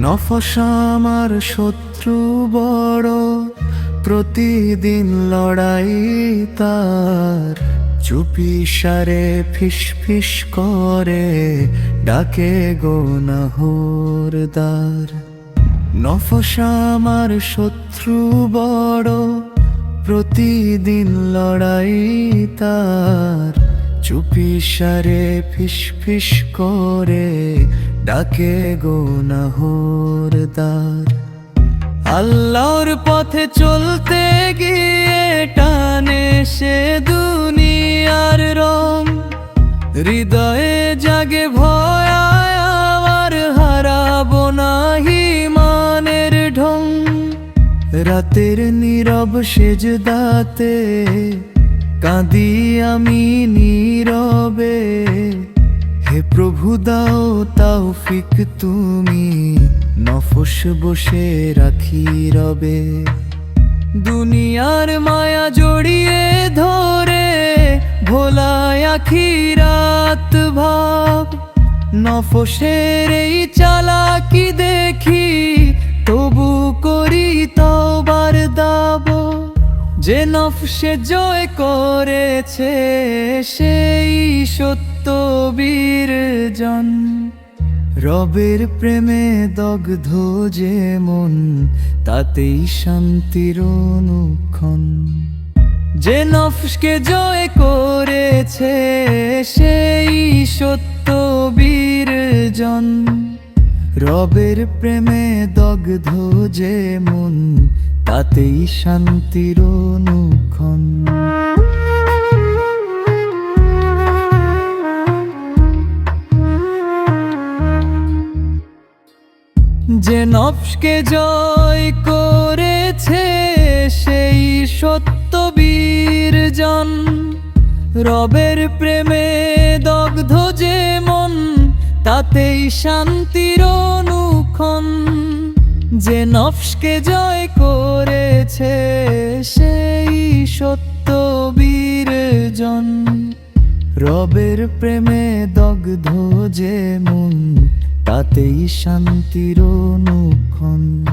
নফস আমার শত্রু বড়, প্রতিদিন লড়াই তার। চুপি সারে ফিস ফিস করে ডাকে গুনাহর দ্বার। নফস আমার শত্রু বড়, প্রতিদিন লড়াই তার। চুপি সারে ফিস ফিস করে ডাকে গুনাহর দ্বার। আল্লাহর পথে চলতে গিয়ে টানে সে দুনিয়ার রং। হৃদয়ে জাগে ভয় আমার, হারাবো না ঈমানের ঢং। রাতের নীরব সেজদাতে কাঁদি আমি নীরবে। হে প্রভু দাও তৌফিক তুমি, নফস বসে রাখি রবে। দুনিয়ার মায়া জড়িয়ে ধরে ভোলায় আখিরাত ভাব। নফসের এই চালাকি দেখি তবু করি তওবার দাব। যে নফসে জয় করেছে সেই সত্য বীর জন। রবের প্রেমে দগ্ধ যে মন, তাতেই শান্তির অনুক্ষণ। যে নফসকে জয় করেছে সেই সত্য বীর জন। রবের প্রেমে দগ্ধ যে মন, তাতেই শান্তির অনুক্ষণ। যে নফসকে জয় করেছে সেই সত্য বীর জন। রবের প্রেমে দগ্ধ যে মন, তাতেই শান্তির অনুক্ষণ। যে নফসকে জয় করেছে সেই সত্য বীর জন। রবের প্রেমে দগ্ধ যে মন, তাতেই শান্তির অনুক্ষণ।